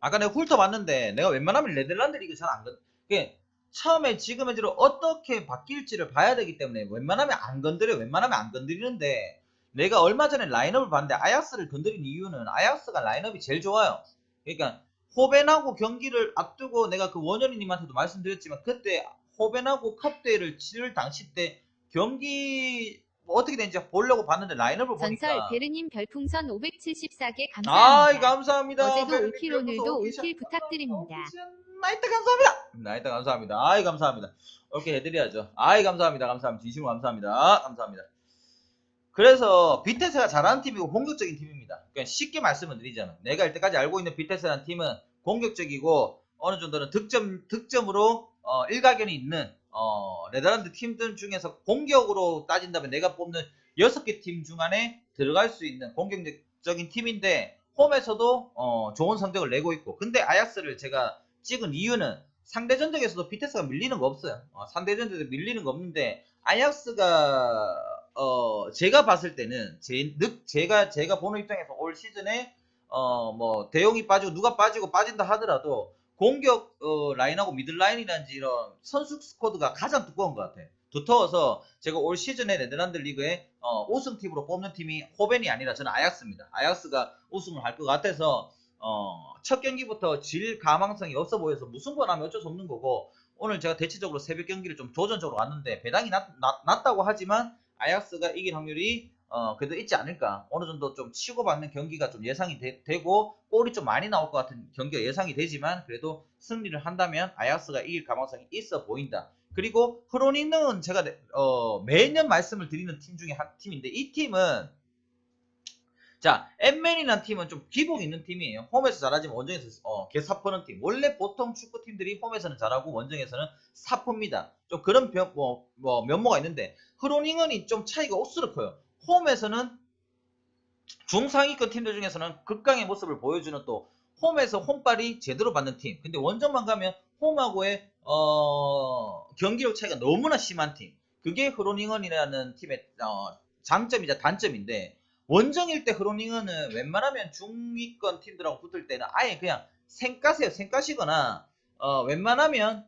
아까 내가 훑어봤는데 내가 웬만하면 네덜란드 리그 잘 안 그게 처음에 지금 현재로 어떻게 바뀔지를 봐야 되기 때문에 웬만하면 안 건드려. 웬만하면 안 건드리는데 내가 얼마 전에 라인업을 봤는데 아약스를 건드린 이유는 아약스가 라인업이 제일 좋아요. 그러니까 호벤하고 경기를 앞두고 내가 그 원현이님한테도 말씀드렸지만 그때 호벤하고 컵대회를 치를 당시 때 경기 뭐 어떻게 되는지 보려고 봤는데 라인업을 전설 보니까 베르님 별풍선 574개 아이 감사합니다. 감사합니다. 어제도 베르님 올킬 별풍선 오늘도 오피셜 올킬 부탁드립니다. 나이트 감사합니다. 나이트 감사합니다. 아이 감사합니다. 이렇게 해드려야죠. 아이 감사합니다. 감사합니다. 진심으로 감사합니다. 감사합니다. 그래서 비테스가 잘하는 팀이고 공격적인 팀입니다. 그러니까 쉽게 말씀을 드리자면 내가 이때까지 알고 있는 비테스라는 팀은 공격적이고 어느 정도는 득점으로 일가견이 있는 네덜란드 팀들 중에서 공격으로 따진다면 내가 뽑는 6개 팀 중 안에 들어갈 수 있는 공격적인 팀인데 홈에서도 좋은 성적을 내고 있고 근데 아약스를 제가 찍은 이유는 상대 전적에서도 비테스가 밀리는 거 없어요. 상대 전적에서 밀리는 거 없는데 아약스가 제가 봤을 때는 제가 보는 입장에서 올 시즌에 뭐 대용이 빠지고 누가 빠지고 빠진다 하더라도 공격 라인하고 미들라인이란지 이런 선수 스쿼드가 가장 두꺼운 것 같아. 두터워서 제가 올 시즌에 네덜란드 리그에 우승팀으로 뽑는 팀이 호벤이 아니라 저는 아약스입니다. 아약스가 우승을 할 것 같아서 첫 경기부터 질 가망성이 없어 보여서 무승부 나면 어쩔 수 없는 거고 오늘 제가 대체적으로 새벽 경기를 좀 도전적으로 왔는데 배당이 낮다고 하지만 아약스가 이길 확률이 그래도 있지 않을까. 어느 정도 좀 치고받는 경기가 좀 예상이 되고 골이 좀 많이 나올 것 같은 경기가 예상이 되지만 그래도 승리를 한다면 아약스가 이길 가능성이 있어 보인다. 그리고 흐로닝은 제가 매년 말씀을 드리는 팀 중에 한 팀인데 이 팀은 자, 엠맨이라는 팀은 좀 기복 있는 팀이에요. 홈에서 잘하지만 원정에서 개사퍼는 팀. 원래 보통 축구팀들이 홈에서는 잘하고 원정에서는 사퍼입니다. 좀 그런 면모가 있는데 흐로닝은이 좀 차이가 억수로 커요. 홈에서는 중상위권 팀들 중에서는 극강의 모습을 보여주는 또 홈에서 홈발이 제대로 받는 팀. 근데 원정만 가면 홈하고의 경기력 차이가 너무나 심한 팀. 그게 흐로닝언이라는 팀의 장점이자 단점인데 원정일 때 흐로닝언은 웬만하면 중위권 팀들하고 붙을 때는 아예 그냥 생가세요. 생가시거나 웬만하면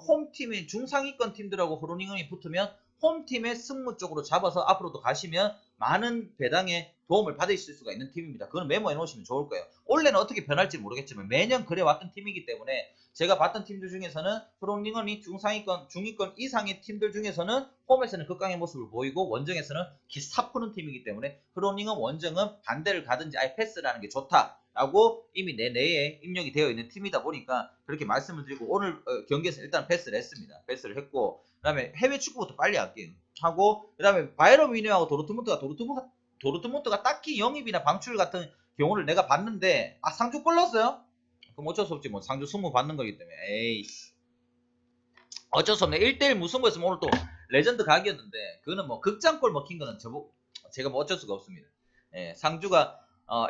홈팀의 중상위권 팀들하고 흐로닝언이 붙으면 홈팀의 승무 쪽으로 잡아서 앞으로도 가시면 많은 배당에 도움을 받으실 수가 있는 팀입니다. 그건 메모해 놓으시면 좋을 거예요. 올해는 어떻게 변할지 모르겠지만 매년 그래왔던 팀이기 때문에 제가 봤던 팀들 중에서는 프로링언이 중상위권, 중위권 이상의 팀들 중에서는 홈에서는 극강의 모습을 보이고 원정에서는 기사 푸는 팀이기 때문에 프로링언 원정은 반대를 가든지 아예 패스를 하는 게 좋다라고 이미 내 뇌에 입력이 되어 있는 팀이다 보니까 그렇게 말씀을 드리고 오늘 경기에서 일단 패스를 했습니다. 패스를 했고 그 다음에 해외 축구부터 빨리 할게요. 하고 그 다음에 바이에른 뮌헨하고 도르트문트가 딱히 영입이나 방출 같은 경우를 내가 봤는데 상주 골 넣었어요? 그럼 어쩔 수 없지 뭐 상주 승무 받는 거기 때문에 에이씨 어쩔 수 없네. 1대1 무승부였으면 오늘 또 레전드 각이었는데 그거는 뭐 극장골 먹힌 거는 제가 뭐 어쩔 수가 없습니다. 예, 상주가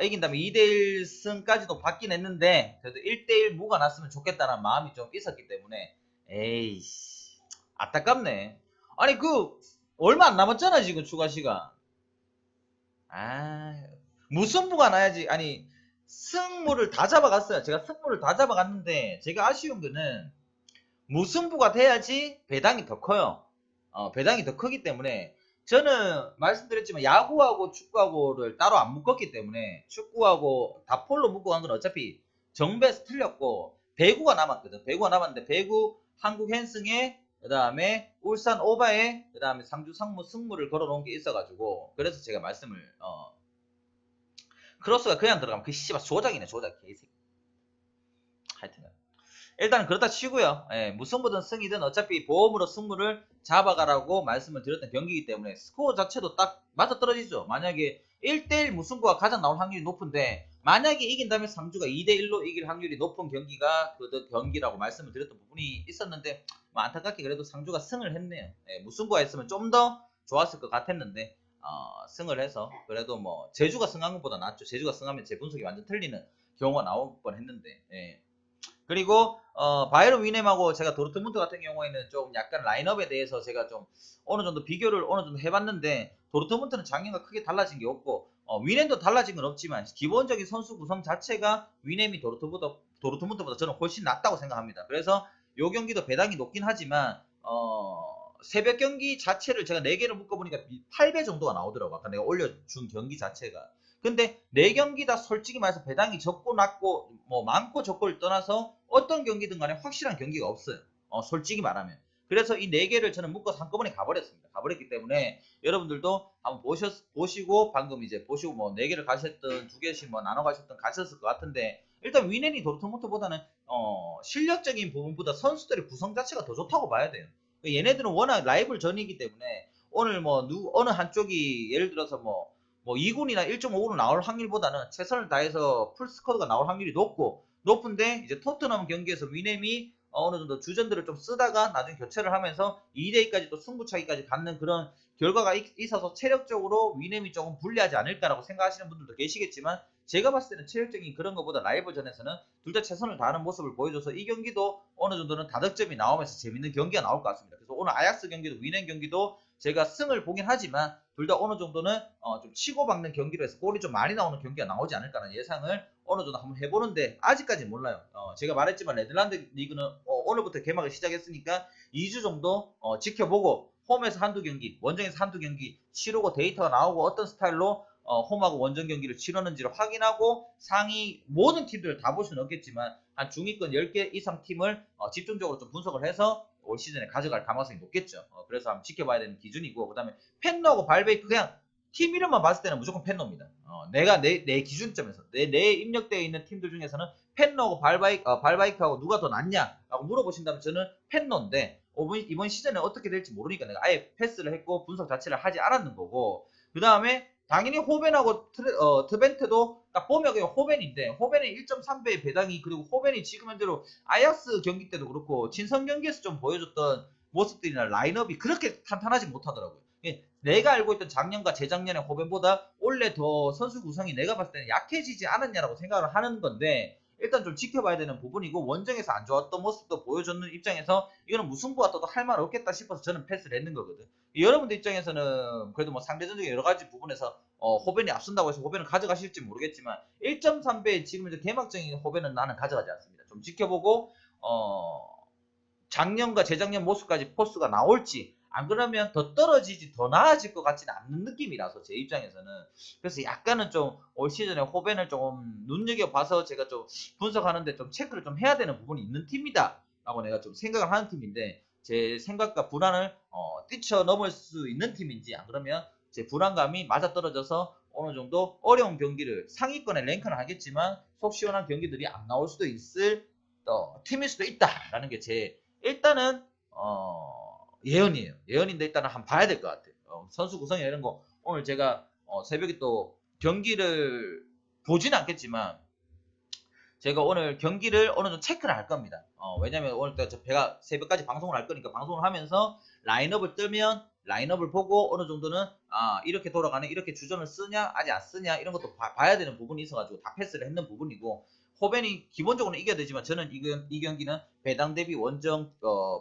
이긴다면 2대1 승까지도 받긴 했는데 그래도 1대1 무가 났으면 좋겠다는 마음이 좀 있었기 때문에 에이씨 안타깝네. 아니 그 얼마 안 남았잖아 지금 추가 시간. 아 무승부가 나야지. 아니 승무를 다 잡아갔어요. 제가 승무를 다 잡아갔는데 제가 아쉬운 거는 무승부가 돼야지 배당이 더 커요. 배당이 더 크기 때문에 저는 말씀드렸지만 야구하고 축구하고를 따로 안 묶었기 때문에 축구하고 다 폴로 묶고 간 건 어차피 정배에서 틀렸고 배구가 남았거든. 배구가 남았는데 배구 한국 헨승에 그 다음에 울산 오바에 그 다음에 상주 상무 승무를 걸어놓은 게 있어가지고 그래서 제가 말씀을 크로스가 그냥 들어가면 그 씨발 조작이네 조작 개새끼. 하여튼 일단은 그렇다 치고요. 예, 무승부든 승이든 어차피 보험으로 승무를 잡아가라고 말씀을 드렸던 경기이기 때문에 스코어 자체도 딱 맞아떨어지죠. 만약에 1대1 무승부가 가장 나올 확률이 높은데 만약에 이긴다면 상주가 2대1로 이길 확률이 높은 경기가 그 경기라고 말씀을 드렸던 부분이 있었는데 뭐 안타깝게 그래도 상주가 승을 했네요. 예, 무승부가 했으면 좀 더 좋았을 것 같았는데 승을 해서 그래도 뭐 제주가 승한 것보다 낫죠. 제주가 승하면 제 분석이 완전 틀리는 경우가 나올 뻔했는데 예. 그리고 바이에른 뮌헨하고 제가 도르트문트 같은 경우에는 좀 약간 라인업에 대해서 제가 좀 어느 정도 비교를 어느 정도 해봤는데 도르트문트는 작년과 크게 달라진 게 없고 뮌헨도 달라진 건 없지만 기본적인 선수 구성 자체가 뮌헨이 도르트문트보다 저는 훨씬 낫다고 생각합니다. 그래서 요 경기도 배당이 높긴 하지만 새벽 경기 자체를 제가 4개를 묶어보니까 8배 정도가 나오더라고. 아까 내가 올려준 경기 자체가. 근데 4경기 다 솔직히 말해서 배당이 적고 낮고 뭐 많고 적고를 떠나서 어떤 경기든 간에 확실한 경기가 없어요. 솔직히 말하면. 그래서 이 4개를 저는 묶어서 한꺼번에 가버렸습니다. 가버렸기 때문에 여러분들도 한번 보시고 방금 이제 보시고 뭐 4개를 가셨든 2개씩 뭐 나눠 가셨든 가셨을 것 같은데 일단 윈앤이 도르트문트보다는 실력적인 부분보다 선수들의 구성 자체가 더 좋다고 봐야 돼요. 얘네들은 워낙 라이벌 전이기 때문에 오늘 뭐 어느 한쪽이 예를 들어서 뭐 2군이나 1.5군으로 나올 확률보다는 최선을 다해서 풀스쿼드가 나올 확률이 높은데 이제 토트넘 경기에서 위넴이 어느 정도 주전들을 좀 쓰다가 나중에 교체를 하면서 2대2까지 또 승부차기까지 갖는 그런 결과가 있어서 체력적으로 위넴이 조금 불리하지 않을까라고 생각하시는 분들도 계시겠지만 제가 봤을 때는 체력적인 그런 것보다 라이벌전에서는 둘 다 최선을 다하는 모습을 보여줘서 이 경기도 어느 정도는 다득점이 나오면서 재밌는 경기가 나올 것 같습니다. 그래서 오늘 아약스 경기도 위넴 경기도 제가 승을 보긴 하지만 둘 다 어느 정도는 좀 치고박는 경기로 해서 골이 좀 많이 나오는 경기가 나오지 않을까라는 예상을 어느 정도 한번 해보는데 아직까지는 몰라요. 제가 말했지만 네덜란드 리그는 오늘부터 개막을 시작했으니까 2주 정도 지켜보고 홈에서 한두 경기, 원정에서 한두 경기 치르고 데이터가 나오고 어떤 스타일로 홈하고 원정 경기를 치르는지를 확인하고 상위 모든 팀들을 다 볼 수는 없겠지만 한 중위권 10개 이상 팀을 집중적으로 좀 분석을 해서 올 시즌에 가져갈 가능성이 높겠죠. 그래서 한번 지켜봐야 되는 기준이고 그 다음에 펜노하고 발베이크 그냥 팀 이름만 봤을 때는 무조건 펜노입니다. 내가 내 기준점에서 내 입력되어 있는 팀들 중에서는 펜노하고 발바이크하고 누가 더 낫냐라고 물어보신다면 저는 펜노인데 이번 시즌에 어떻게 될지 모르니까 내가 아예 패스를 했고 분석 자체를 하지 않았는 거고 그 다음에 당연히 호벤하고 트벤트도 딱 보면 그냥 호벤인데 호벤의 1.3배의 배당이 그리고 호벤이 지금 현재로 아약스 경기 때도 그렇고 친선 경기에서 좀 보여줬던 모습들이나 라인업이 그렇게 탄탄하지 못하더라고요. 내가 알고 있던 작년과 재작년의 호벤보다 원래 더 선수 구성이 내가 봤을 때는 약해지지 않았냐라고 생각을 하는 건데 일단 좀 지켜봐야 되는 부분이고 원정에서 안 좋았던 모습도 보여줬는 입장에서 이거는 무승부가 떠도 할 말 없겠다 싶어서 저는 패스를 했는 거거든. 여러분들 입장에서는 그래도 뭐 상대전적인 여러 가지 부분에서 호벤이 앞선다고 해서 호벤을 가져가실지 모르겠지만 1.3배 지금 이제 개막적인 호벤은 나는 가져가지 않습니다. 좀 지켜보고 작년과 재작년 모습까지 포스가 나올지 안 그러면 더 떨어지지 더 나아질 것 같지는 않는 느낌이라서 제 입장에서는 그래서 약간은 좀 올 시즌에 호벤을 조금 눈여겨봐서 제가 좀 분석하는데 좀 체크를 좀 해야 되는 부분이 있는 팀이다 라고 내가 좀 생각을 하는 팀인데 제 생각과 불안을 뛰쳐넘을 수 있는 팀인지 안 그러면 제 불안감이 맞아떨어져서 어느 정도 어려운 경기를 상위권에 랭크는 하겠지만 속 시원한 경기들이 안 나올 수도 있을 팀일 수도 있다라는 게 제 일단은 예언이에요. 예언인데 일단은 한번 봐야 될 것 같아요. 선수 구성이나 이런 거 오늘 제가 새벽에 또 경기를 보지는 않겠지만 제가 오늘 경기를 어느 정도 체크를 할 겁니다. 왜냐면 오늘 또 제가 새벽까지 방송을 할 거니까 방송을 하면서 라인업을 뜨면 라인업을 보고 어느 정도는 이렇게 돌아가네 이렇게 주전을 쓰냐 아직 안 쓰냐 이런 것도 봐야 되는 부분이 있어가지고 다 패스를 했는 부분이고 호벤이 기본적으로 이겨야 되지만 저는 이 경기는 배당 대비 원정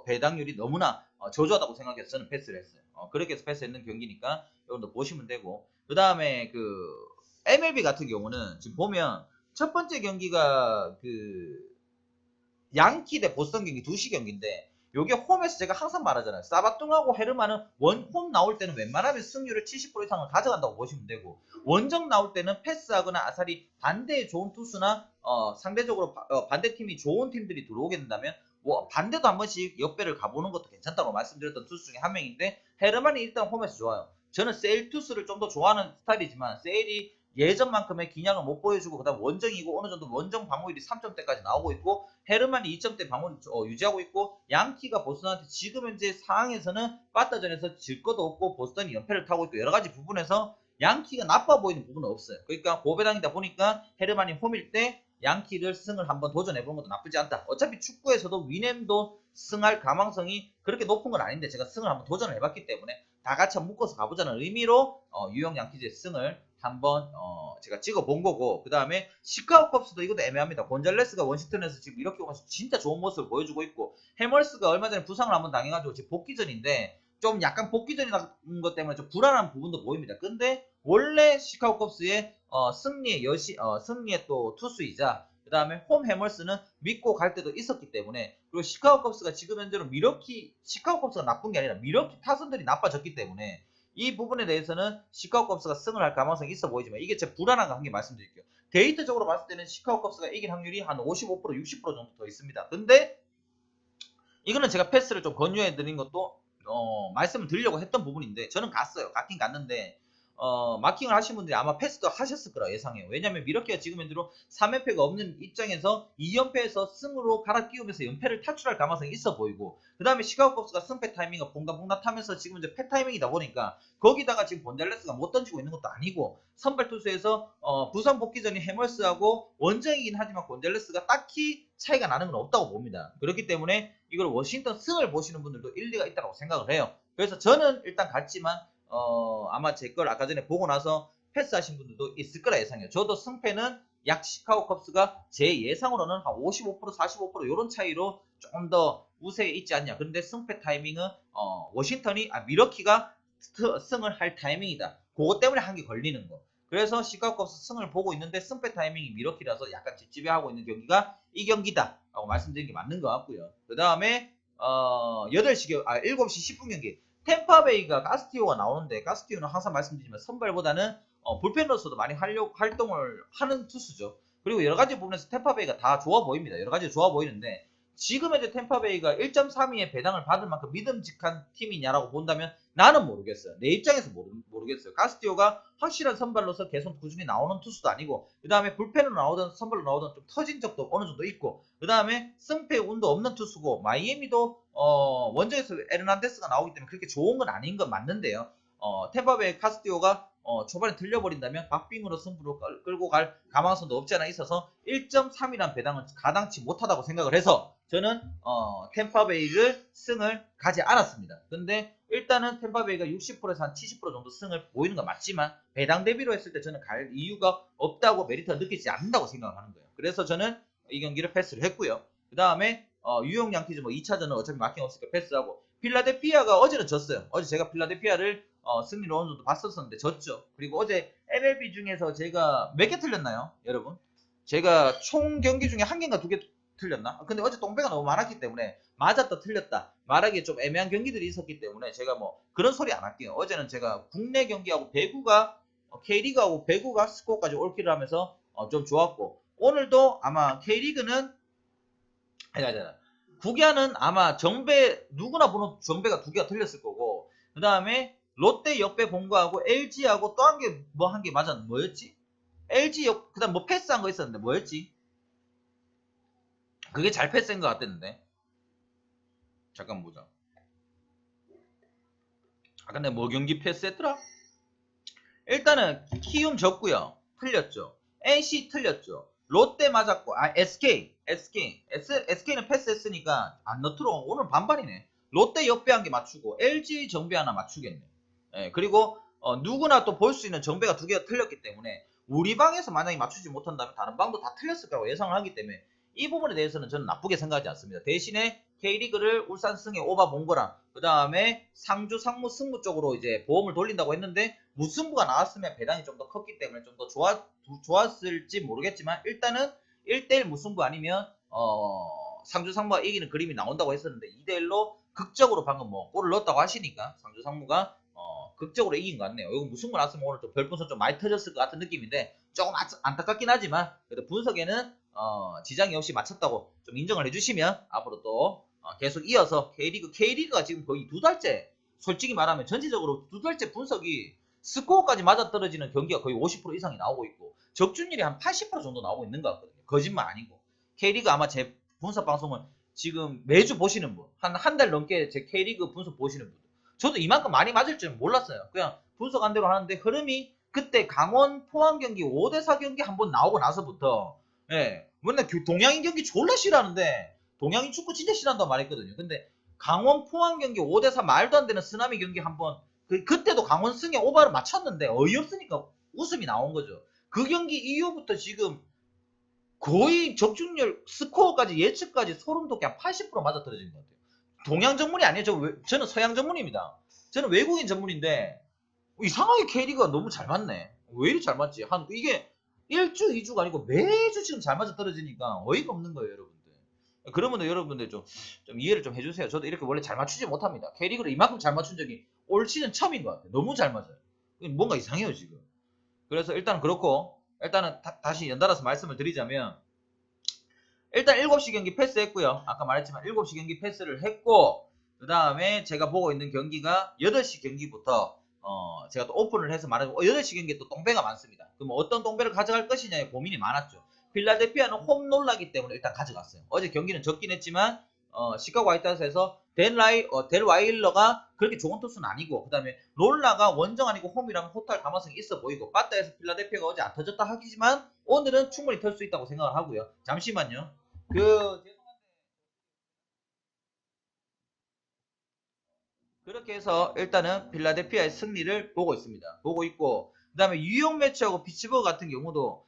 배당률이 너무나 저조하다고 생각해서 저는 패스를 했어요. 그렇게 해서 패스했는 경기니까 여러분들 보시면 되고 그 다음에 그 MLB 같은 경우는 지금 보면 첫 번째 경기가 그 양키 대 보스턴 경기 2시 경기인데 요게 홈에서 제가 항상 말하잖아요. 사바뚱하고 헤르만은 홈 나올 때는 웬만하면 승률을 70% 이상을 가져간다고 보시면 되고 원정 나올 때는 패스하거나 아사리 반대의 좋은 투수나 상대적으로 반대팀이 좋은 팀들이 들어오게 된다면 뭐 반대도 한 번씩 역배를 가보는 것도 괜찮다고 말씀드렸던 투수 중에 한 명인데 헤르만이 일단 홈에서 좋아요. 저는 세일 투수를 좀 더 좋아하는 스타일이지만 세일이 예전만큼의 기량을 못 보여주고 그다음 원정이고 어느 정도 원정 방어율이 3점대까지 나오고 있고 헤르만이 2점대 방어를 유지하고 있고 양키가 보스턴한테 지금 현재 상황에서는 빠따전에서 질 것도 없고 보스턴이 연패를 타고 있고 여러 가지 부분에서 양키가 나빠 보이는 부분은 없어요. 그러니까 고배당이다 보니까 헤르만이 홈일 때 양키를 승을 한번 도전해보는 것도 나쁘지 않다. 어차피 축구에서도 위넴도 승할 가망성이 그렇게 높은 건 아닌데 제가 승을 한번 도전을 해봤기 때문에 다 같이 묶어서 가보자는 의미로 유형 양키즈의 승을 한번 제가 찍어본 거고, 그 다음에 시카고 컵스도 이것도 애매합니다. 곤잘레스가 원시턴에서 지금 이렇게 오면서 진짜 좋은 모습을 보여주고 있고, 해멀스가 얼마 전에 부상을 한번 당해가지고 지금 복귀전인데 좀 약간 복귀전이라는 것 때문에 좀 불안한 부분도 보입니다. 근데 원래 시카고 컵스의 승리의 또 투수이자 그 다음에 홈 해멀스는 믿고 갈 때도 있었기 때문에, 그리고 시카고 컵스가 지금 현재로 시카고 컵스가 나쁜 게 아니라 미러키 타선들이 나빠졌기 때문에 이 부분에 대해서는 시카고 컵스가 승을 할 가능성이 있어 보이지만, 이게 제 불안한 거 한 개 말씀드릴게요. 데이터적으로 봤을 때는 시카고 컵스가 이길 확률이 한 55%, 60% 정도 더 있습니다. 근데 이거는 제가 패스를 좀 권유해 드린 것도 말씀을 드리려고 했던 부분인데, 저는 갔긴 갔는데 마킹을 하신 분들이 아마 패스도 하셨을 거라 예상해요. 왜냐면 미러키가 지금 현재로 3연패가 없는 입장에서 2연패에서 승으로 갈아 끼우면서 연패를 탈출할 가능성이 있어 보이고, 그 다음에 시카고 컵스가 승패 타이밍이 봉닥봉닥하면서 지금 이제 패 타이밍이다 보니까, 거기다가 지금 본잘레스가 못 던지고 있는 것도 아니고, 선발 투수에서 부상 복귀 전인 해멀스하고 원정이긴 하지만 곤잘레스가 딱히 차이가 나는 건 없다고 봅니다. 그렇기 때문에 이걸 워싱턴 승을 보시는 분들도 일리가 있다고 생각을 해요. 그래서 저는 일단 갔지만 아마 제 걸 아까 전에 보고 나서 패스하신 분들도 있을 거라 예상해요. 저도 승패는 약 시카고 컵스가 제 예상으로는 한 55%, 45% 이런 차이로 조금 더 우세에 있지 않냐. 그런데 승패 타이밍은 미러키가 승을 할 타이밍이다. 그것 때문에 한 개 걸리는 거. 그래서 시카고 컵스 승을 보고 있는데 승패 타이밍이 미러키라서 약간 찝찝해하고 있는 경기가 이 경기다 라고 말씀드린 게 맞는 것 같고요. 그 다음에 7시 10분 경기 템파베이가 카스티오가 나오는데, 카스티오는 항상 말씀드리지만 선발보다는 불펜으로서도 많이 활동을 하는 투수죠. 그리고 여러가지 부분에서 템파베이가 다 좋아 보입니다. 여러가지 좋아 보이는데, 지금 현재 템파베이가 1.32의 배당을 받을 만큼 믿음직한 팀이냐라고 본다면 나는 모르겠어요. 내 입장에서 모르겠어요. 카스티오가 확실한 선발로서 계속 꾸준히 나오는 투수도 아니고, 그 다음에 불펜으로 나오던 선발로 나오던 좀 터진 적도 어느 정도 있고, 그 다음에 승패 운도 없는 투수고, 마이애미도 원정에서 에르난데스가 나오기 때문에 그렇게 좋은 건 아닌 건 맞는데요. 템파베이 카스티오가 초반에 들려버린다면 박빙으로 승부로 끌고 갈 가망성도 없지 않아 있어서 1.3이란 배당은 가당치 못하다고 생각을 해서 저는 템파베이를 승을 가지 않았습니다. 근데 일단은 템파베이가 60%에서 한 70% 정도 승을 보이는 건 맞지만, 배당 대비로 했을 때 저는 갈 이유가 없다고, 메리트가 느끼지 않는다고 생각하는 거예요. 그래서 저는 이 경기를 패스를 했고요. 그 다음에 유형 양키즈 2차전은 어차피 마킹 없으니까 패스하고, 필라델피아가 어제는 졌어요. 어제 제가 필라델피아를 승리로 어느 정도 봤었는데 졌죠. 그리고 어제 MLB 중에서 제가 몇 개 틀렸나요, 여러분? 제가 총 경기 중에 한 개인가 두 개 틀렸나? 근데 어제 똥배가 너무 많았기 때문에 맞았다 틀렸다 말하기 좀 애매한 경기들이 있었기 때문에 제가 뭐 그런 소리 안 할게요. 어제는 제가 국내 경기하고 배구가 K리그하고 배구가 스코어까지 올킬을 하면서 좀 좋았고, 오늘도 아마 K리그는 국야는 아마 누구나 보는 정배가 두 개가 틀렸을 거고, 그 다음에 롯데 역배 본거하고 LG하고 또 한 개 맞았는데 뭐였지? 그 다음 뭐 패스한 거 있었는데 뭐였지? 그게 잘 패스한 것 같았는데. 잠깐 보자. 아까 내가 뭐 경기 패스했더라? 일단은 키움 졌고요. 틀렸죠. NC 틀렸죠. 롯데 맞았고, SK는 패스했으니까 안 넣도록 오늘 반반이네. 롯데 역배한 게 맞추고 LG 정배 하나 맞추겠네. 예, 그리고 누구나 또 볼 수 있는 정배가 두 개가 틀렸기 때문에 우리 방에서 만약에 맞추지 못한다면 다른 방도 다 틀렸을 거라고 예상을 하기 때문에 이 부분에 대해서는 저는 나쁘게 생각하지 않습니다. 대신에 K리그를 울산 승에 오바본 거랑, 그 다음에 상주 상무 승무 쪽으로 이제 보험을 돌린다고 했는데 무승부가 나왔으면 배당이 좀 더 컸기 때문에 좀 더 좋았을지 모르겠지만, 일단은 1대1 무승부 아니면 상주 상무가 이기는 그림이 나온다고 했었는데 2대1로 극적으로 방금 뭐 골을 넣었다고 하시니까 상주 상무가 극적으로 이긴 것 같네요. 이거 무승부 났으면 오늘 좀 별풍선 좀 많이 터졌을 것 같은 느낌인데 조금 안타깝긴 하지만 그래도 분석에는 지장이 없이 맞췄다고 좀 인정을 해주시면 앞으로 또 계속 이어서 K리그가 지금 거의 두 달째, 솔직히 말하면 전체적으로 두 달째 분석이 스코어까지 맞아떨어지는 경기가 거의 50% 이상이 나오고 있고 적중률이 한 80% 정도 나오고 있는 것 같거든요. 거짓말 아니고. K리그 아마 제 분석 방송을 지금 매주 보시는 분, 한 달 넘게 제 K리그 분석 보시는 분, 저도 이만큼 많이 맞을 줄은 몰랐어요. 그냥 분석한 대로 하는데 흐름이 그때 강원 포항 경기 5대4 경기 한번 나오고 나서부터, 예, 맨날 동양인 경기 졸라 싫어하는데 동양인 축구 진짜 싫어한다고 말했거든요. 근데 강원 포항 경기 5대4 말도 안 되는 쓰나미 경기 한번 그때도 강원승에 오버를 맞췄는데 어이없으니까 웃음이 나온 거죠. 그 경기 이후부터 지금 거의 적중률 스코어까지 예측까지 소름 돋게 한 80% 맞아 떨어진 것 같아요. 동양 전문이 아니에요. 저는 서양 전문입니다. 저는 외국인 전문인데 이상하게 K리그가 너무 잘 맞네. 왜 이리 잘 맞지? 이게 1주, 2주가 아니고 매주 지금 잘 맞아 떨어지니까 어이가 없는 거예요, 여러분들. 그러면 여러분들 좀 이해를 좀 해주세요. 저도 이렇게 원래 잘 맞추지 못합니다. K리그를 이만큼 잘 맞춘 적이 올 시즌 처음인 것 같아요. 너무 잘 맞아요. 뭔가 이상해요, 지금. 그래서 일단 그렇고, 일단은 다시 연달아서 말씀을 드리자면, 일단 7시 경기 패스했고요. 아까 말했지만 7시 경기 패스를 했고, 그 다음에 제가 보고 있는 경기가 8시 경기부터 제가 또 오픈을 해서 말하고 8시 경기에 또 똥배가 많습니다. 그럼 어떤 똥배를 가져갈 것이냐에 고민이 많았죠. 필라델피아는 홈 롤라기 때문에 일단 가져갔어요. 어제 경기는 적긴 했지만 시카고 화이트하우스에서 델 와일러가 그렇게 좋은 투수는 아니고, 그 다음에 롤라가 원정 아니고 홈이라면 호탈 가능성이 있어 보이고, 빠따에서 필라델피아가 어제 안 터졌다 하지만 오늘은 충분히 털 수 있다고 생각을 하고요. 잠시만요. 그렇게 해서 일단은 필라델피아의 승리를 보고 있습니다. 보고 있고, 그 다음에 뉴욕 매치하고 피츠버그 같은 경우도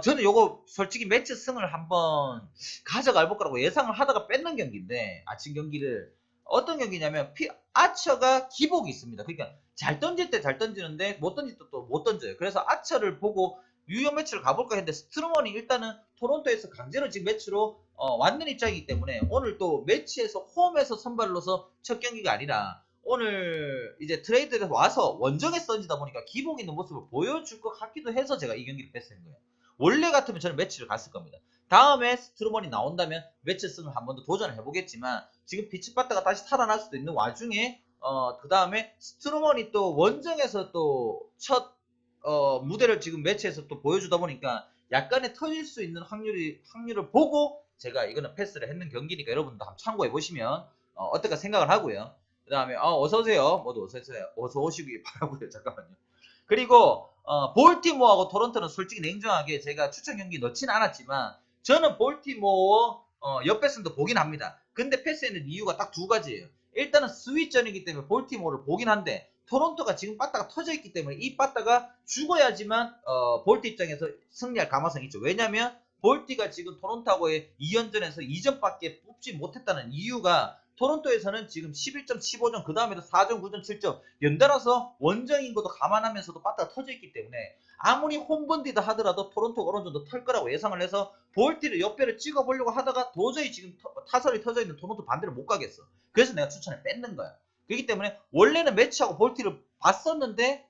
저는 요거 솔직히 매치 승을 한번 가져갈 거라고 예상을 하다가 뺏는 경기인데, 아침 경기를 어떤 경기냐면 아처가 기복이 있습니다. 그러니까 잘 던질 때 잘 던지는데 못 던질 때 또 못 던져요. 그래서 아처를 보고 뉴욕 매치를 가볼까 했는데 스트루먼이 일단은 토론토에서 강제로 지금 매치로 왔는 입장이기 때문에 오늘 또 매치에서 홈에서 선발로서 첫 경기가 아니라 오늘 이제 트레이드에서 와서 원정에서 던지다 보니까 기복 있는 모습을 보여줄 것 같기도 해서 제가 이 경기를 뺐는 거예요. 원래 같으면 저는 매치를 갔을 겁니다. 다음에 스트루먼이 나온다면 매치 승을 한 번 더 도전을 해보겠지만, 지금 피치바타가 다시 살아날 수도 있는 와중에 그 다음에 스트루먼이 또 원정에서 또 첫 무대를 지금 매치에서 또 보여주다 보니까 약간의 터질 수 있는 확률을 보고 제가 이거는 패스를 했는 경기니까 여러분도 한번 참고해 보시면 어떨까 생각을 하고요. 그 다음에 어서 오세요. 모두 어서 오세요. 어서 오시기 바라고요. 잠깐만요. 그리고 볼티모어하고 토론토는 솔직히 냉정하게 제가 추천 경기 넣지는 않았지만, 저는 볼티모어 옆배승도 보긴 합니다. 근데 패스했는 이유가 딱 두 가지예요. 일단은 스윗전이기 때문에 볼티모어를 보긴 한데, 토론토가 지금 빠따가 터져 있기 때문에 이 빠따가 죽어야지만 볼티 입장에서 승리할 가능성이 있죠. 왜냐면 볼티가 지금 토론토하고의 2연전에서 2점밖에 뽑지 못했다는 이유가, 토론토에서는 지금 11점, 15점, 그 다음에도 4점, 9점, 7점 연달아서 원정인 것도 감안하면서도 빠따가 터져 있기 때문에 아무리 홈번디다 하더라도 토론토가 어느 정도 털 거라고 예상을 해서 볼티를 옆배를 찍어보려고 하다가 도저히 지금 타설이 터져 있는 토론토 반대를 못 가겠어. 그래서 내가 추천을 뺏는 거야. 그렇기 때문에 원래는 매치하고 볼티를 봤었는데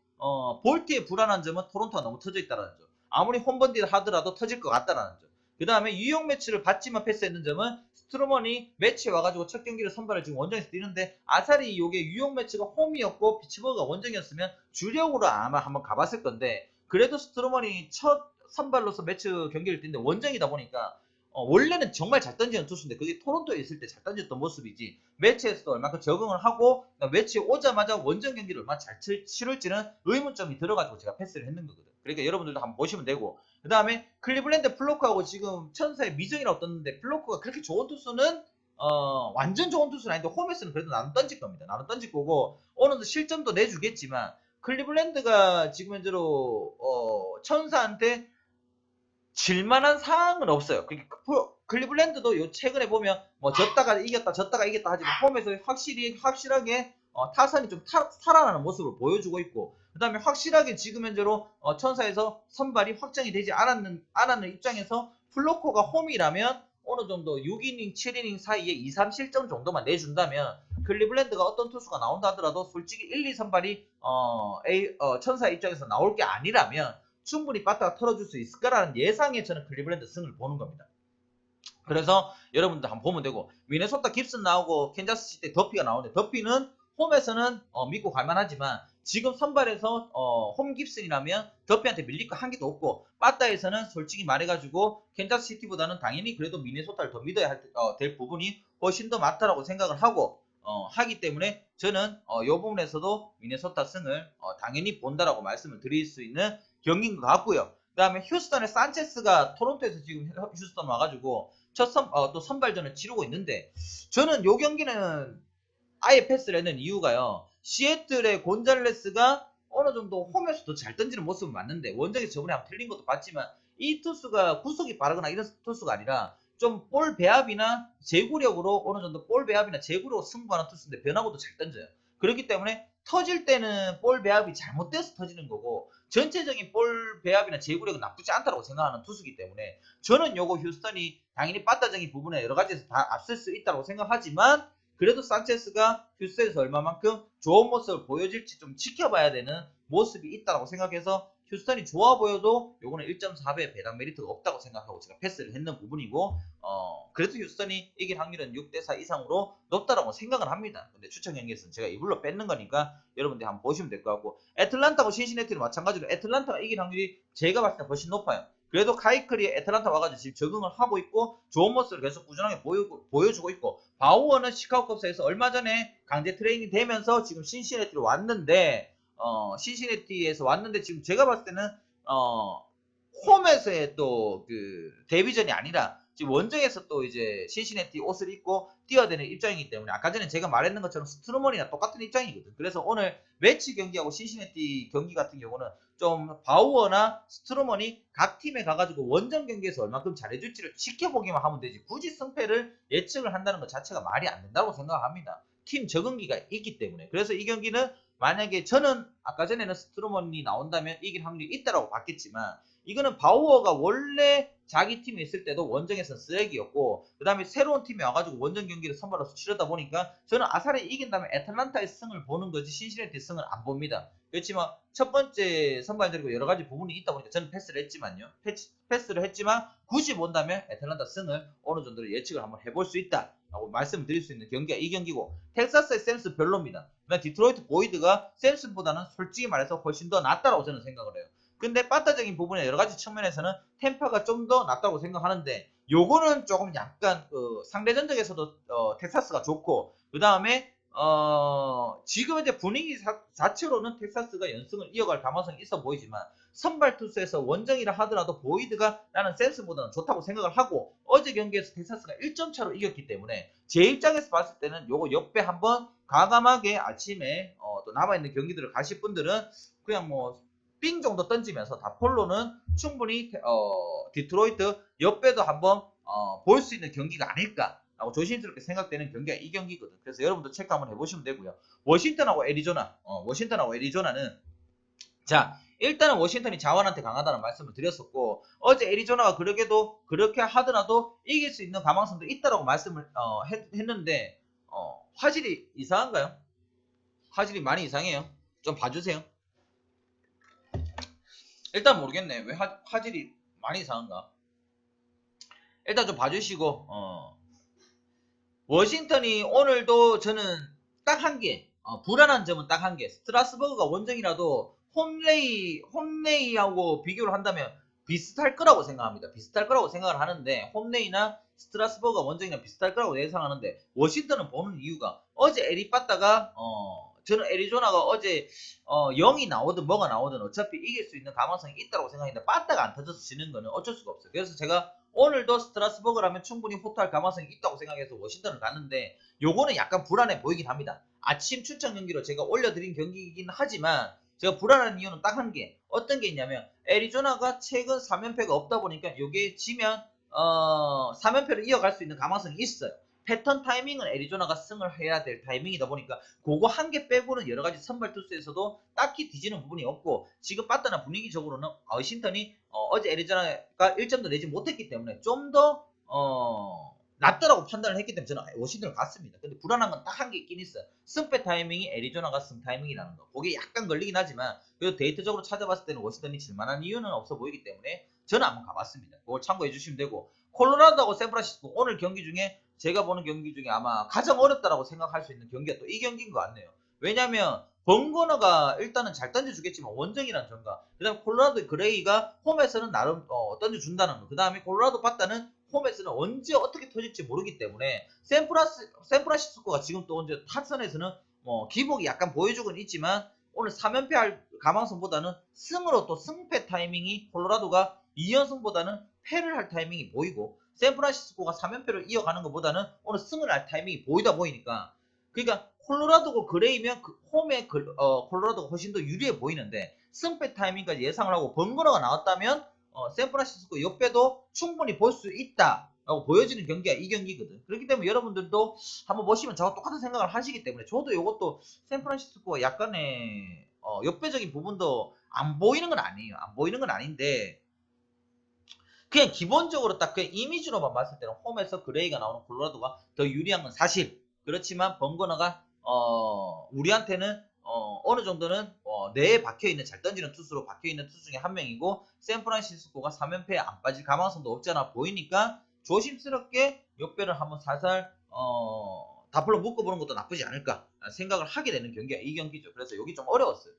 볼티의 불안한 점은 토론토가 너무 터져 있다는 점. 아무리 홈번디를 하더라도 터질 것 같다는 점. 그 다음에 유형 매치를 봤지만 패스했는 점은 스트루먼이 매치에 와가지고 첫 경기를 선발을 지금 원정에서 뛰는데, 아사리 요게 유형 매치가 홈이었고 피츠버그가 원정이었으면 주력으로 아마 한번 가봤을 건데, 그래도 스트루먼이 첫 선발로서 매치 경기를 뛰는데 원정이다 보니까 원래는 정말 잘 던지는 투수인데 그게 토론토에 있을 때 잘 던졌던 모습이지, 매치에서도 얼마큼 적응을 하고 매치에 오자마자 원정 경기를 얼마나 잘 치를지는 의문점이 들어가지고 제가 패스를 했는 거거든. 그러니까 여러분들도 한번 보시면 되고, 그 다음에 클리블랜드 플로크하고 지금 천사의 미정이라고 떴는데, 플로크가 그렇게 좋은 투수는 완전 좋은 투수는 아닌데 홈에서는 그래도 나는 던질 겁니다. 나는 던질 거고 오늘도 실점도 내주겠지만, 클리블랜드가 지금 현재로 천사한테 질만한 상황은 없어요. 클리블랜드도 요 최근에 보면 뭐 졌다가 이겼다 하지만 홈에서 확실하게 타선이 좀 살아나는 모습을 보여주고 있고, 그 다음에 확실하게 지금 현재로 천사에서 선발이 확정이 되지 않았는 입장에서 플로코가 홈이라면 어느 정도 6이닝, 7이닝 사이에 2, 3실점 정도만 내준다면 클리블랜드가 어떤 투수가 나온다 하더라도 솔직히 1, 2 선발이 천사 입장에서 나올 게 아니라면 충분히 빠따가 털어줄 수 있을 거라는 예상에 저는 클리블랜드 승을 보는 겁니다. 그래서 여러분들 한번 보면 되고, 미네소타 깁슨 나오고 캔자스시티 더피가 나오는데, 더피는 홈에서는 믿고 갈만하지만 지금 선발에서 홈 깁슨이라면 더피한테 밀릴 거 한 개도 없고, 빠따에서는 솔직히 말해가지고 캔자스시티보다는 당연히 그래도 미네소타를 더 믿어야 될 부분이 훨씬 더 많다라고 생각을 하고 하기 때문에 저는 이 부분에서도 미네소타 승을 당연히 본다라고 말씀을 드릴 수 있는 경기인 것 같고요. 그 다음에 휴스턴의 산체스가 토론토에서 지금 휴스턴 와가지고 또 선발전을 치르고 있는데, 저는 요 경기는 아예 패스를 했는 이유가요. 시애틀의 곤잘레스가 어느 정도 홈에서 더 잘 던지는 모습은 맞는데 원정에서 저번에 한번 틀린 것도 봤지만 이 투수가 구속이 빠르거나 이런 투수가 아니라 좀 볼 배합이나 제구력으로 어느 정도 볼 배합이나 제구력으로 승부하는 투수인데 변화구도 잘 던져요. 그렇기 때문에 터질 때는 볼 배합이 잘못돼서 터지는 거고 전체적인 볼 배합이나 제구력은 나쁘지 않다고 생각하는 투수이기 때문에 저는 요거 휴스턴이 당연히 빠따적인 부분에 여러 가지에서 다 앞설 수 있다고 생각하지만 그래도 산체스가 휴스턴에서 얼마만큼 좋은 모습을 보여줄지 좀 지켜봐야 되는 모습이 있다고 생각해서 휴스턴이 좋아 보여도 요거는 1.4배 배당 메리트가 없다고 생각하고 제가 패스를 했는 부분이고 그래도 휴스턴이 이길 확률은 6대4 이상으로 높다라고 생각을 합니다. 근데 추천 경기에서는 제가 이불로 뺏는 거니까 여러분들이 한번 보시면 될 것 같고 애틀란타하고 신시내티는 마찬가지로 애틀란타가 이길 확률이 제가 봤을 때 훨씬 높아요. 그래도 카이클이 애틀란타 와가지고 지금 적응을 하고 있고 좋은 모습을 계속 꾸준하게 보여주고 있고 바우어는 시카고 컵스에서 얼마 전에 강제 트레이닝 되면서 지금 신시내티로 왔는데 신시내티에서 왔는데 지금 제가 봤을 때는 홈에서의 또 그 데뷔전이 아니라 지금 원정에서 또 이제 신시내티 옷을 입고 뛰어야 되는 입장이기 때문에 아까 전에 제가 말했는 것처럼 스트루먼이나 똑같은 입장이거든. 그래서 오늘 매치 경기하고 신시내티 경기 같은 경우는 좀 바우어나 스트루먼이 각 팀에 가가지고 원정 경기에서 얼마큼 잘해줄지를 지켜보기만 하면 되지 굳이 승패를 예측을 한다는 것 자체가 말이 안 된다고 생각합니다. 팀 적응기가 있기 때문에. 그래서 이 경기는 만약에 저는 아까 전에는 스트루먼이 나온다면 이길 확률이 있다라고 봤겠지만 이거는 바우어가 원래 자기 팀에 있을 때도 원정에서는 쓰레기였고 그 다음에 새로운 팀에 와가지고 원정 경기를 선발로서 치르다 보니까 저는 아사리 이긴다면 애틀란타의 승을 보는 거지 신시내티 승을 안 봅니다. 그렇지만 첫 번째 선발들이고 여러 가지 부분이 있다 보니까 저는 패스를 했지만요. 패스를 했지만 굳이 본다면 애틀란타 승을 어느 정도 예측을 한번 해볼 수 있다. 라고 말씀을 드릴 수 있는 경기가 이 경기고 텍사스의 샘스 별로입니다. 디트로이트 보이드가 샘슨보다는 솔직히 말해서 훨씬 더 낫다라고 저는 생각을 해요. 근데 빠따적인 부분에 여러 가지 측면에서는 템파가 좀 더 낫다고 생각하는데 요거는 조금 약간 상대 전적에서도 텍사스가 좋고 그 다음에 지금 이제 분위기 자체로는 텍사스가 연승을 이어갈 가능성이 있어 보이지만 선발 투수에서 원정이라 하더라도 보이드가 나는 샘슨보다는 좋다고 생각을 하고 어제 경기에서 텍사스가 1점 차로 이겼기 때문에 제 입장에서 봤을 때는 요거 옆에 한번 과감하게 아침에 또 남아있는 경기들을 가실 분들은 그냥 뭐 빙 정도 던지면서 다폴로는 충분히 디트로이트 옆에도 한번 볼 수 있는 경기가 아닐까라고 조심스럽게 생각되는 경기가 이 경기거든. 그래서 여러분도 체크 한번 해보시면 되고요. 워싱턴하고 애리조나는 자 일단은 워싱턴이 자원한테 강하다는 말씀을 드렸었고 어제 애리조나가 그렇게 하더라도 이길 수 있는 가능성도 있다라고 말씀을 했는데 화질이 이상한가요? 화질이 많이 이상해요. 좀 봐주세요. 일단 모르겠네. 왜 화질이 많이 이상한가? 일단 좀 봐주시고 워싱턴이 오늘도 저는 딱 한 개 불안한 점은 딱 한 개 스트라스버그가 원정이라도 홈레이하고 비교를 한다면 비슷할 거라고 생각합니다. 비슷할 거라고 생각을 하는데 홈레이나 스트라스버그가 원정이랑 비슷할 거라고 예상하는데 워싱턴은 보는 이유가 어제 에리 빠따가 저는 애리조나가 어제 0이 나오든 뭐가 나오든 어차피 이길 수 있는 가능성이 있다고 생각했는데 빠따가 안 터져서 지는 거는 어쩔 수가 없어요. 그래서 제가 오늘도 스트라스버그라면 충분히 호투할 가능성이 있다고 생각해서 워싱턴을 갔는데 요거는 약간 불안해 보이긴 합니다. 아침 출전 경기로 제가 올려드린 경기이긴 하지만 제가 불안한 이유는 딱 한 개. 어떤 게 있냐면 애리조나가 최근 3연패가 없다 보니까 요게 지면 3연패를 이어갈 수 있는 가능성이 있어요. 패턴 타이밍은 애리조나가 승을 해야 될 타이밍이다 보니까 그거 한 개 빼고는 여러 가지 선발 투수에서도 딱히 뒤지는 부분이 없고 지금 빠따나 분위기적으로는 워싱턴이 어제 애리조나가 1점도 내지 못했기 때문에 좀 더 낫다라고 판단을 했기 때문에 저는 워싱턴을 갔습니다. 근데 불안한 건 딱 한 개 있긴 있어요. 승패 타이밍이 애리조나가 승 타이밍이라는 거. 그게 약간 걸리긴 하지만 그래도 데이터적으로 찾아봤을 때는 워싱턴이 질만한 이유는 없어 보이기 때문에 저는 한번 가봤습니다. 그걸 참고해 주시면 되고 콜로라도하고 샌프란시스코 오늘 경기 중에 제가 보는 경기 중에 아마 가장 어렵다라고 생각할 수 있는 경기가 또 이 경기인 것 같네요. 왜냐면 번거너가 일단은 잘 던져주겠지만 원정이란 점과 그 다음에 콜로라도 그레이가 홈에서는 나름 던져준다는 거 그 다음에 콜로라도 바타는 홈에서는 언제 어떻게 터질지 모르기 때문에 샌프란시스코가 지금 또 언제 타선에서는 기복이 약간 보여주고는 있지만 오늘 3연패 할 가망성보다는 승으로 또 승패 타이밍이 콜로라도가 2연승보다는 패를 할 타이밍이 보이고 샌프란시스코가 3연패를 이어가는 것보다는 오늘 승을 할 타이밍이 보이다 보이니까 그러니까 콜로라도가 그레이면 홈에 콜로라도가 훨씬 더 유리해 보이는데 승패 타이밍까지 예상을 하고 번거로가 나왔다면 샌프란시스코 역배도 충분히 볼 수 있다라고 보여지는 경기가 이 경기거든. 그렇기 때문에 여러분들도 한번 보시면 저와 똑같은 생각을 하시기 때문에 저도 이것도 샌프란시스코가 약간의 역배적인 부분도 안 보이는 건 아니에요. 안 보이는 건 아닌데 그냥 기본적으로 딱 그 이미지로만 봤을 때는 홈에서 그레이가 나오는 콜로라도가 더 유리한 건 사실. 그렇지만 번거너가 우리한테는 어느 정도는 내에 박혀있는 잘 던지는 투수로 박혀있는 투수 중에 한 명이고 샌프란시스코가 3연패에 안 빠질 가능성도 없지 않아 보이니까 조심스럽게 역배를 한번 살살 다플로 묶어보는 것도 나쁘지 않을까 생각을 하게 되는 경기가 이 경기죠. 그래서 여기 좀 어려웠어요.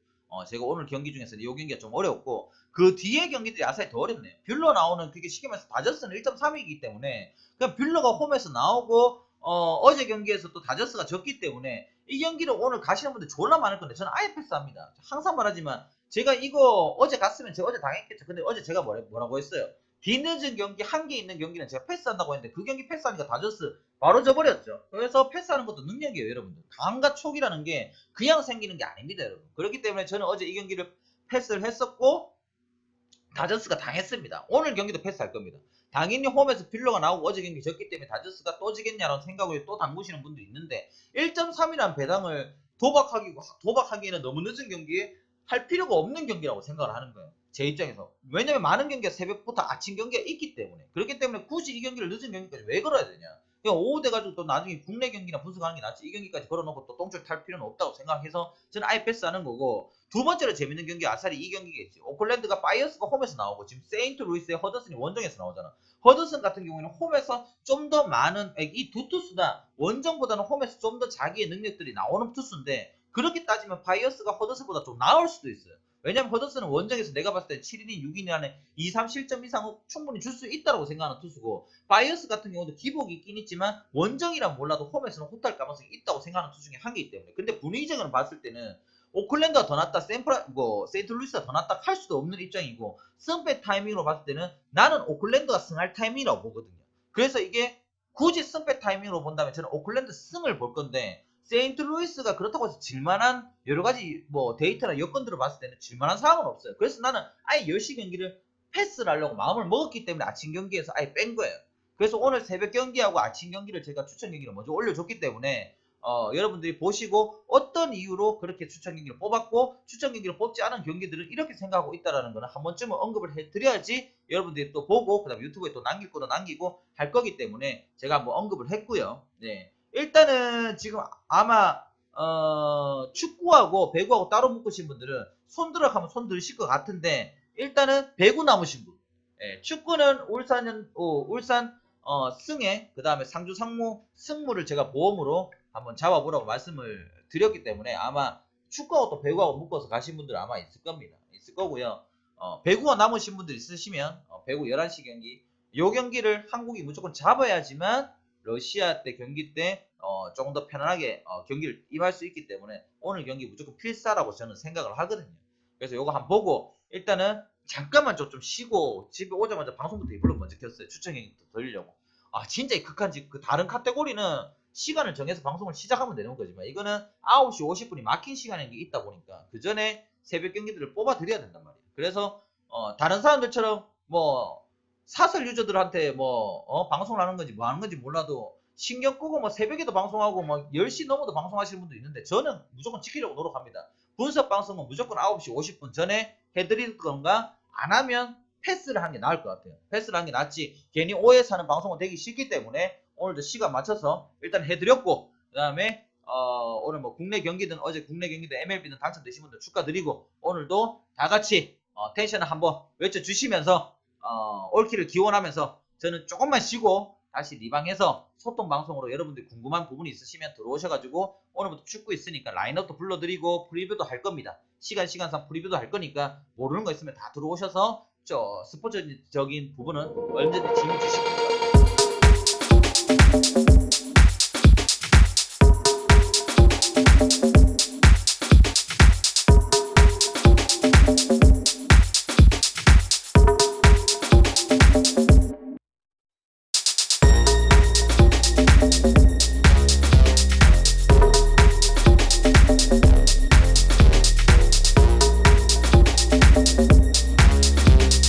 제가 오늘 경기 중에서 이 경기가 좀 어려웠고 그 뒤에 경기들이 아사히 더 어렵네요. 뷰러 나오는 그게 쉽게 말해서 다저스는 1.3이기 때문에 그냥 뷰러가 홈에서 나오고 어제 경기에서 또 다저스가 졌기 때문에 이 경기를 오늘 가시는 분들 졸라 많을 건데 저는 아예 패스합니다. 항상 말하지만 제가 이거 어제 갔으면 제가 어제 당했겠죠. 근데 어제 제가 뭐라고 했어요? 뒤늦은 경기 한 개 있는 경기는 제가 패스한다고 했는데 그 경기 패스하니까 다저스 바로 져버렸죠. 그래서 패스하는 것도 능력이에요, 여러분들. 강과 촉이라는 게 그냥 생기는 게 아닙니다, 여러분. 그렇기 때문에 저는 어제 이 경기를 패스를 했었고 다저스가 당했습니다. 오늘 경기도 패스할 겁니다. 당연히 홈에서 필러가 나오고 어제 경기 졌기 때문에 다저스가 또 지겠냐라는 생각을 또 담그시는 분도 있는데 1.3이라는 배당을 도박하기에는 너무 늦은 경기에 할 필요가 없는 경기라고 생각을 하는 거예요. 제 입장에서. 왜냐면 많은 경기가 새벽부터 아침 경기가 있기 때문에. 그렇기 때문에 굳이 이 경기를 늦은 경기까지 왜 걸어야 되냐. 그냥 오후 돼가지고 또 나중에 국내 경기나 분석하는 게 낫지 이 경기까지 걸어놓고 또 똥줄 탈 필요는 없다고 생각해서 저는 아예 패스하는 거고 두 번째로 재밌는 경기 아사리 이 경기겠지. 오클랜드가 파이어스가 홈에서 나오고 지금 세인트루이스의 허더슨이 원정에서 나오잖아. 허더슨 같은 경우에는 홈에서 좀 더 많은 이 두 투수다 원정보다는 홈에서 좀 더 자기의 능력들이 나오는 투수인데 그렇게 따지면 파이어스가 허더슨보다 좀 나을 수도 있어요. 왜냐면 허더슨은 원정에서 내가 봤을 때 7이닝 6이닝 안에 2, 3실점 이상은 충분히 줄 수 있다고 생각하는 투수고 파이어스 같은 경우도 기복이 있긴 있지만 원정이란 몰라도 홈에서는 호탈 가능성이 있다고 생각하는 투수 중에 한 개이기 때문에 근데 분위기적으로 봤을 때는 오클랜드가 더 낫다 세인트루이스가 더 낫다 할 수도 없는 입장이고 승패 타이밍으로 봤을 때는 나는 오클랜드가 승할 타이밍이라고 보거든요. 그래서 이게 굳이 승패 타이밍으로 본다면 저는 오클랜드 승을 볼 건데 세인트루이스가 그렇다고 해서 질만한 여러가지 데이터나 여건들을 봤을 때는 질만한 상황은 없어요. 그래서 나는 아예 10시 경기를 패스를 하려고 마음을 먹었기 때문에 아침 경기에서 아예 뺀 거예요. 그래서 오늘 새벽 경기하고 아침 경기를 제가 추천 경기를 먼저 올려줬기 때문에 여러분들이 보시고 어떤 이유로 그렇게 추천 경기를 뽑았고 추천 경기를 뽑지 않은 경기들은 이렇게 생각하고 있다라는 거는 한 번쯤은 언급을 해드려야지 여러분들이 또 보고 그다음 유튜브에 또 남길 거도 남기고 할 거기 때문에 제가 한번 언급을 했고요. 네. 일단은 지금 아마 축구하고 배구하고 따로 묶으신 분들은 손 들어가면 손 들으실 것 같은데 일단은 배구 남으신 분 축구는 울산 승에 그 다음에 상주 상무 승무를 제가 보험으로 한번 잡아보라고 말씀을 드렸기 때문에 아마 축구하고 또 배구하고 묶어서 가신 분들 아마 있을 겁니다. 있을 거고요. 배구가 남으신 분들 있으시면 배구 11시 경기 요 경기를 한국이 무조건 잡아야지만 러시아 때 경기 때 조금 더 편안하게 경기를 임할 수 있기 때문에 오늘 경기 무조건 필사라고 저는 생각을 하거든요. 그래서 요거 한번 보고 일단은 잠깐만 좀 쉬고 집에 오자마자 방송부터 이불로 먼저 켰어요. 추천 경기 돌리려고. 진짜 극한 그 다른 카테고리는 시간을 정해서 방송을 시작하면 되는 거지만 이거는 9시 50분이 막힌 시간이 있다 보니까 그 전에 새벽 경기들을 뽑아 드려야 된단 말이에요. 그래서 다른 사람들처럼 사설 유저들한테 방송을 하는 건지 뭐 하는 건지 몰라도 신경 끄고 새벽에도 방송하고 10시 넘어도 방송하시는 분도 있는데 저는 무조건 지키려고 노력합니다. 분석 방송은 무조건 9시 50분 전에 해드릴 건가 안 하면 패스를 하는 게 나을 것 같아요. 패스를 하는 게 낫지 괜히 오해 사는 방송은 되기 싫기 때문에 오늘도 시간 맞춰서 일단 해드렸고 그 다음에 오늘 국내 경기든 어제 국내 경기든 MLB든 당첨되신 분들 축하드리고 오늘도 다같이 텐션을 한번 외쳐주시면서 올킬을 기원하면서 저는 조금만 쉬고 다시 리방해서 소통 방송으로 여러분들이 궁금한 부분이 있으시면 들어오셔가지고 오늘부터 축구 있으니까 라인업도 불러드리고 프리뷰도 할 겁니다. 시간상 프리뷰도 할 거니까 모르는 거 있으면 다 들어오셔서 스포츠적인 부분은 언제든지 질문 주시면 됩니다.